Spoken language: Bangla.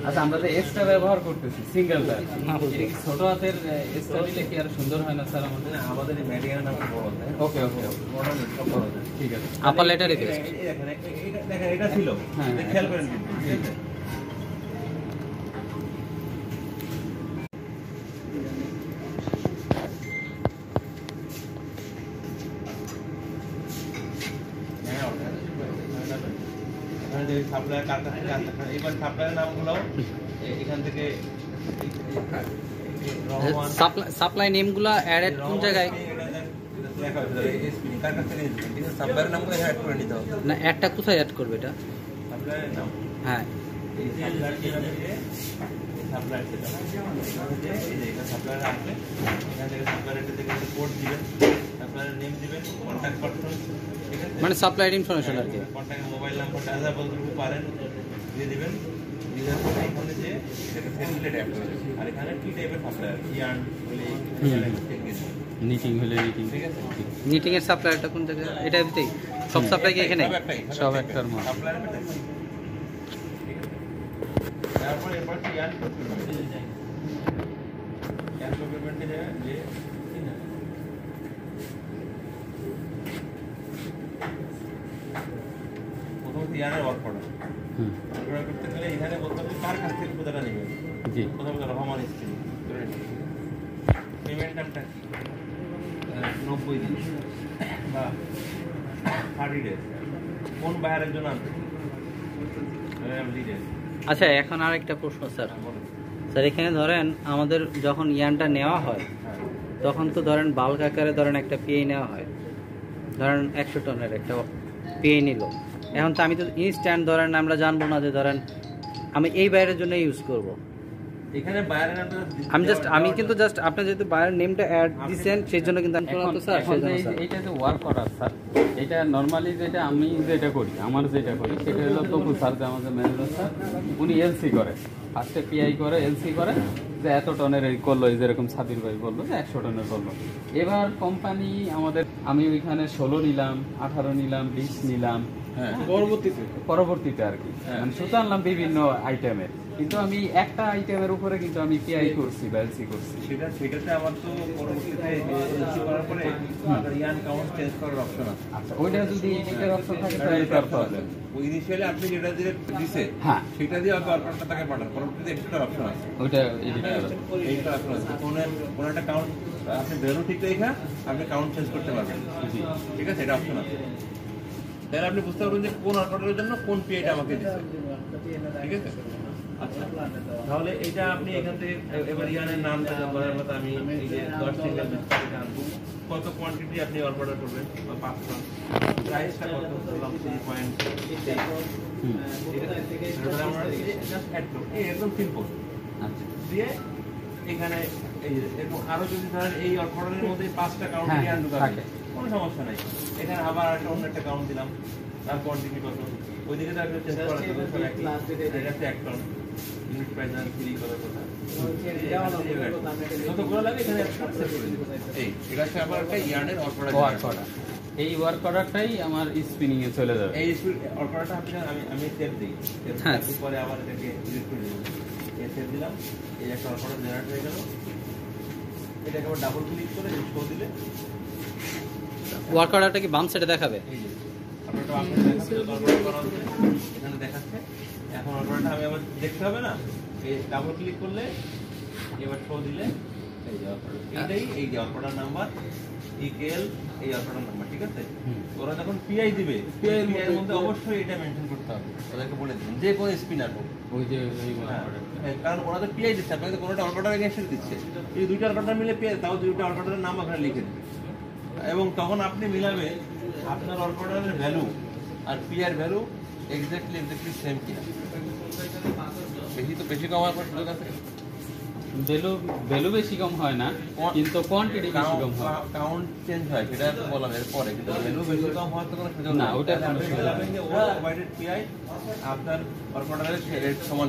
আচ্ছা, আমরা যে এসটা ব্যবহার করতেছি সিঙ্গেলটা, এটা কি ছোট হাতের এসটা দিলে কি আর সুন্দর হয় না স্যার? আমাদের এই মেডিয়ান নাম বড় আছে। ওকে ওকে বড় সব বড় আছে। ঠিক আছে। আপার লেটারই বেস্ট। দেখেন এটা ছিল, খেয়াল করেন কিন্তু, ঠিক আছে? সাপ্লাই নেমগুলো অ্যাড কোন জায়গায়? না, অ্যাডটা কোথায় অ্যাড করবে এটা? হ্যাঁ, মানে সাপ্লাইড ইনফরমেশন আর কি। মোবাইল নাম্বারটা বলতে পারেন দিয়ে দিবেন, এখানে যে আর এখানে কি টাইপের সাপ্লায়ার, ইয়ার্ন হলে নিটিং হলে নিটিং, ঠিক আছে? নিটিং এর সাপ্লায়ারটা কোন জায়গায়? এটা ভিতরেই সব সাপ্লাই কি এখানে? সব একটার মধ্যে। সাপ্লায়ার ঠিক আছে। তারপর এরপর ইয়ার্ন প্রকুরমেন্ট, ইয়ার্ন প্রকুরমেন্টে যে প্রথম ইয়ার্নের ওয়ার্ক অর্ডার করতে গেলে এখানে বলতে হবে কার কাছ থেকে কোথাটা নেবেন। জি, প্রথমে রহমান স্ত্রী পেমেন্ট টাইমটা 90 দিন বা 30 ডেজ, কোন বায়ারের জন্য আনতে আচ্ছা, এখন আর একটা প্রশ্ন স্যার। স্যার এখানে ধরেন আমাদের যখন ইয়ানটা নেওয়া হয় তখন তো ধরেন বাল্ক আকারে ধরেন একটা পিএ নেওয়া হয়, ধরেন 100 টনের একটা পিএ নিল। এখন তো আমি তো ইনস্ট্যান্ট ধরেন আমরা জানবো না যে ধরেন আমি এই বাইরের জন্য ইউজ করব। এখানে বায়ারের নামটা আমি কিন্তু জাস্ট আপনি যেহেতু বায়ারের নেমটা অ্যাড দিবেন সেই জন্য কিন্তু আমি এখন স্যার এইটা যে ওয়ার্ক অর্ডার স্যার, এটা নরমালি যেটা আমি যেটা করি, আমার যেটা করি সেটা হলো তপু স্যার, যে আমাদের ম্যানেজার স্যার, উনি এলসি করে, ফার্স্টে পিআই করে, এলসি করে যে এত টনের এই করলো, যেরকম সাবির ভাই বললো যে 100 টনের করলো। এবার কোম্পানি আমাদের, আমি ওইখানে 16 নিলাম, 18 নিলাম, 20 নিলাম, পরবর্তীতে আর কি সুতো আনলাম বিভিন্ন আইটেমের, কিন্তু আমি একটা আইটেমের উপরে কিন্তু আমি পিআই করছি বা এলসি করছি। সেটাতে আমার তো পরবর্তীতে এলসি করার পরে ইয়ান কাউন্ট চেঞ্জ করার অপশন আছে। আচ্ছা, ওইটা যদি এডিটের অপশন থাকে তাহলে তার প্রবলেম। ওই ইনিশিয়ালি আপনি যেটা দিয়ে দিছে, হ্যাঁ, সেটা দিয়ে আপনি অল্পটা টাকা পাঠান, পরবর্তীতে এক্সট্রা অপশন আছে, ওইটা এডিট করা। এইটা অপশন আছে। কোন একটা কাউন্ট আপনি ভ্যালু ঠিক রেখে আপনি কাউন্ট চেঞ্জ করতে পারবেন, ঠিক আছে? এটা অপশন আছে। তাহলে আপনি বুঝতে পারবেন যে কোন অর্ডারের জন্য কোন পিআইটা আমাকে দিচ্ছে, ঠিক আছে? আচ্ছা, তাহলে এটা আপনি এখান থেকে এবার ইয়ানের নামটা বলার মতো আমি এই যে 10 সিঙ্গেল বিস্তারিত আনবো, কত কোয়ান্টিটি আপনি অর্ডার করবেন, 5 টন, প্রাইসটা কত বললাম 3.8, ঠিক আছে? এটা আমরা জাস্ট অ্যাড করব, একদম সিম্পল। আচ্ছা, দিয়ে এখানে এই এরকম আরো যদি ধরেন এই অর্ডারের মধ্যে 5টা কাউন্ট ইয়ান ঢুকাবে, কোনো সমস্যা নাই। এখানে আবার একটা অন্য একটা কাউন্ট দিলাম, তার কোয়ান্টিটি কত, ওইদিকে তো আপনি চেঞ্জ করা যাবে, এটা 1 টন, ইউনিট প্রাইস আর 3 করার কথা, যতগুলো লাগে এখানে সেট করে দিবেন। এই এটা হচ্ছে আবার একটা ইয়ার্নের ওয়ার্ক অর্ডার। এই ওয়ার্ক অর্ডারটাই আমার স্পিনিং এ চলে যাবে। এই ওয়ার্ক অর্ডারটা আমি সেভ দিই, পরে আবার এটাকে ডিলিট করে দেব। এই সেভ দিলাম, এই একটা ওয়ার্ক অর্ডার জেনারেট হয়ে গেল। এটাকে আবার ডাবল ক্লিক করে শো দিলে ওয়ার্ক অর্ডারটা কি বাম সাইডে দেখাবে? এই যে আপনারা আপনি দেখাচ্ছে অর্ডার করা হচ্ছে, এখানে দেখাচ্ছে। এখন অর্ডারটা আমি আবার দেখতে হবে না, এই ডাবল ক্লিক করলে এবার শো দিলে এই যে অর্ডার, এই যে অর্ডার নাম্বার ইকেএল, এই অর্ডার নাম্বার, ঠিক আছে? ওরা যখন পিআই দিবে, পিআই এর মধ্যে অবশ্যই এটা মেনশন করতে হবে, ওদেরকে বলে দিন যে কোন স্পিনার হোক, ওই যে কারণ ওরা তো পিআই দিচ্ছে, আপনাকে কোনোটা অর্ডার এগেইনস্ট দিচ্ছে, এই দুইটা অর্ডার মিলে পিআই, তাও দুইটা অর্ডারের নাম ওখানে লিখে দিন, এবং তখন আপনি মিলাবে আপনার অর্ডারের ভ্যালু আর পিআর ভ্যালু এক্স্যাক্টলি সেম কিনা। বেশি কম হওয়ার পর সুযোগ আছে, ভ্যালু বেশি কম হয় না, কিন্তু কোয়ান্টিটি বেশি কম হয়, কাউন্ট চেঞ্জ হয়, সেটা তো বললাম এর পরে, কিন্তু ভ্যালু বেশি কম হওয়ার তো কোনো সুযোগ না, ওটা কোনো সুযোগ নেই। আপনার অর্ডারের সমান